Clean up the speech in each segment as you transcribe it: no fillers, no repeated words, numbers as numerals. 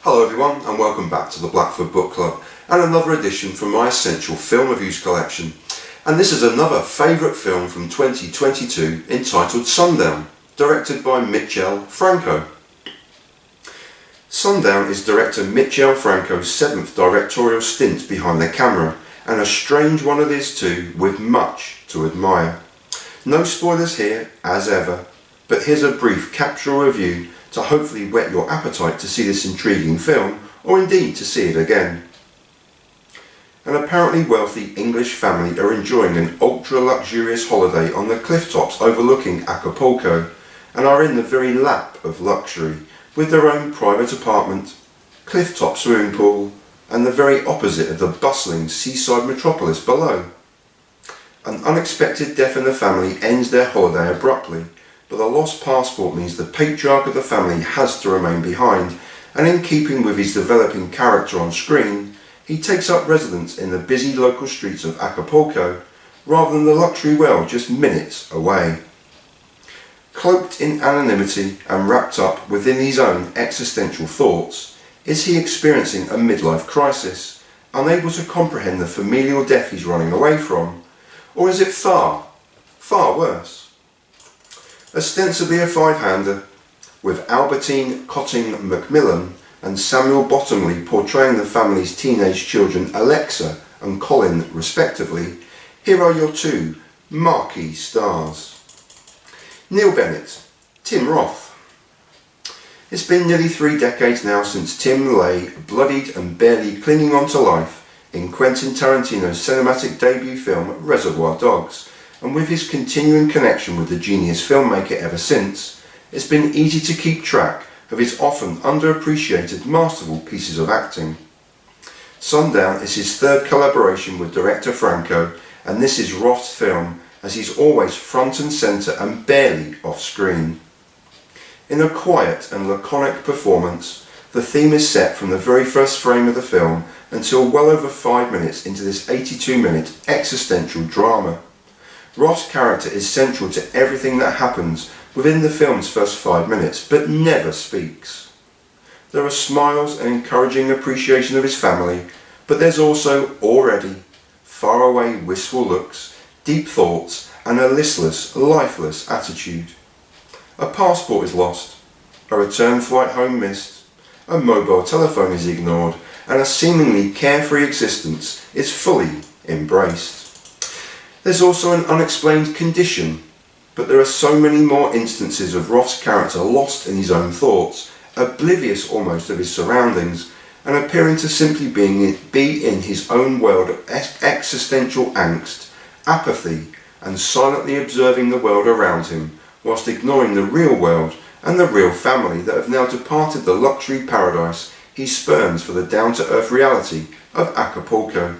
Hello everyone and welcome back to the Blackford Book Club and another edition from my essential film reviews collection. And this is another favourite film from 2022 entitled Sundown, directed by Michel Franco. Sundown is director Michel Franco's 7th directorial stint behind the camera, and a strange one it is too, with much to admire. No spoilers here, as ever, but here's a brief capsule review to hopefully whet your appetite to see this intriguing film, or indeed to see it again. An apparently wealthy English family are enjoying an ultra-luxurious holiday on the clifftops overlooking Acapulco, and are in the very lap of luxury, with their own private apartment, clifftop swimming pool, and the very opposite of the bustling seaside metropolis below. An unexpected death in the family ends their holiday abruptly, but a lost passport means the patriarch of the family has to remain behind, and in keeping with his developing character on screen, he takes up residence in the busy local streets of Acapulco, rather than the luxury world just minutes away. Cloaked in anonymity and wrapped up within his own existential thoughts, is he experiencing a midlife crisis, unable to comprehend the familial death he's running away from, or is it far, far worse? Ostensibly a five-hander, with Albertine Cotting Macmillan and Samuel Bottomley portraying the family's teenage children Alexa and Colin respectively, here are your two marquee stars. Neil Bennett, Tim Roth. It's been nearly 3 decades now since Tim lay bloodied and barely clinging on to life in Quentin Tarantino's cinematic debut film Reservoir Dogs, and with his continuing connection with the genius filmmaker ever since, it's been easy to keep track of his often underappreciated masterful pieces of acting. Sundown is his 3rd collaboration with director Franco, and this is Roth's film, as he's always front and centre and barely off screen. In a quiet and laconic performance, the theme is set from the very first frame of the film until well over 5 minutes into this 82-minute existential drama. Roth's character is central to everything that happens within the film's first 5 minutes, but never speaks. There are smiles and encouraging appreciation of his family, but there's also already faraway wistful looks, deep thoughts, and a listless, lifeless attitude. A passport is lost, a return flight home missed, a mobile telephone is ignored, and a seemingly carefree existence is fully embraced. There's also an unexplained condition, but there are so many more instances of Roth's character lost in his own thoughts, oblivious almost of his surroundings, and appearing to simply be in his own world of existential angst, apathy, and silently observing the world around him, whilst ignoring the real world and the real family that have now departed the luxury paradise he spurns for the down-to-earth reality of Acapulco.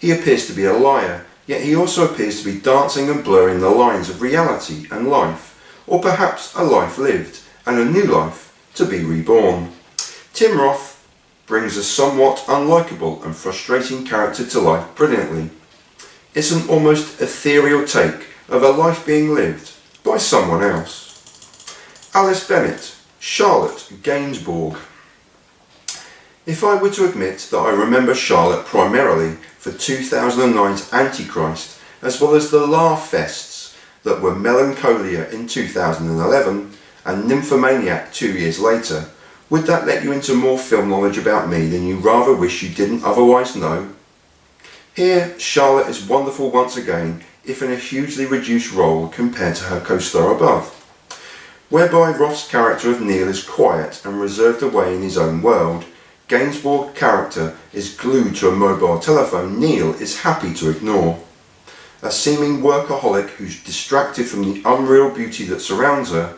He appears to be a liar, yet he also appears to be dancing and blurring the lines of reality and life, or perhaps a life lived and a new life to be reborn. Tim Roth brings a somewhat unlikable and frustrating character to life brilliantly. It's an almost ethereal take of a life being lived by someone else. Alice Bennett, Charlotte Gainsbourg. If I were to admit that I remember Charlotte primarily for 2009's Antichrist, as well as the laugh fests that were Melancholia in 2011 and Nymphomaniac 2 years later, would that let you into more film knowledge about me than you rather wish you didn't otherwise know? Here, Charlotte is wonderful once again, if in a hugely reduced role compared to her co-star above. Whereby Roth's character of Neil is quiet and reserved away in his own world, Gainsbourg's character is glued to a mobile telephone Neil is happy to ignore. A seeming workaholic who's distracted from the unreal beauty that surrounds her,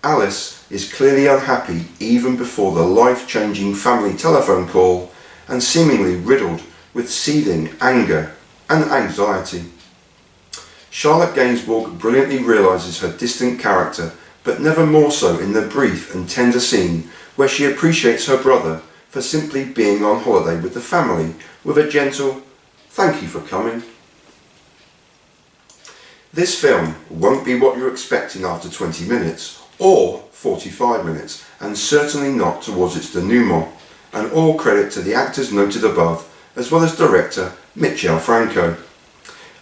Alice is clearly unhappy even before the life-changing family telephone call, and seemingly riddled with seething anger and anxiety. Charlotte Gainsbourg brilliantly realises her distant character, but never more so in the brief and tender scene where she appreciates her brother for simply being on holiday with the family, with a gentle "thank you for coming." This film won't be what you're expecting after 20 minutes, or 45 minutes, and certainly not towards its denouement, and all credit to the actors noted above, as well as director Michel Franco.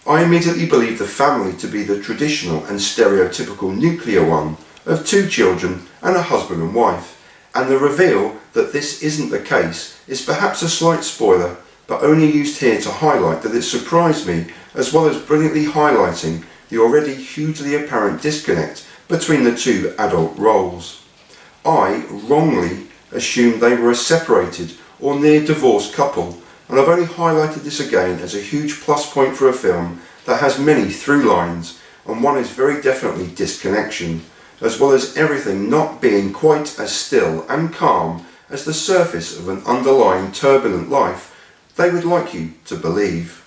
I immediately believe the family to be the traditional and stereotypical nuclear one of 2 children and a husband and wife, and the reveal that this isn't the case is perhaps a slight spoiler, but only used here to highlight that it surprised me, as well as brilliantly highlighting the already hugely apparent disconnect between the 2 adult roles. I wrongly assumed they were a separated or near divorced couple, and I've only highlighted this again as a huge plus point for a film that has many through lines, and one is very definitely disconnection, as well as everything not being quite as still and calm as the surface of an underlying turbulent life they would like you to believe.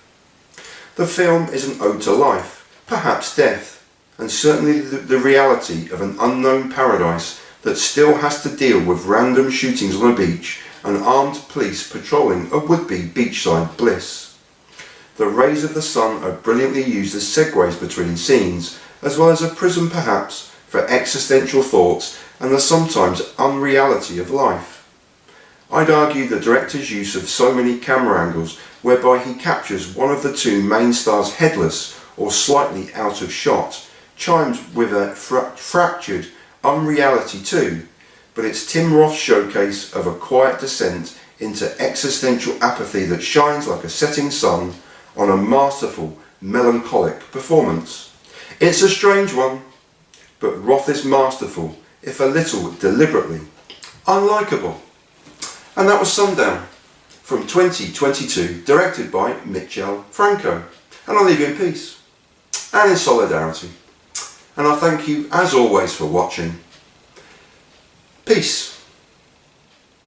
The film is an ode to life, perhaps death, and certainly the reality of an unknown paradise that still has to deal with random shootings on a beach and armed police patrolling a would-be beachside bliss. The rays of the sun are brilliantly used as segues between scenes, as well as a prism perhaps for existential thoughts and the sometimes unreality of life. I'd argue the director's use of so many camera angles whereby he captures one of the 2 main stars headless or slightly out of shot chimes with a fractured unreality too, but it's Tim Roth's showcase of a quiet descent into existential apathy that shines like a setting sun on a masterful, melancholic performance. It's a strange one, but Roth is masterful, if a little deliberately unlikable. And that was Sundown, from 2022, directed by Michel Franco. And I'll leave you in peace, and in solidarity. And I thank you, as always, for watching. Peace.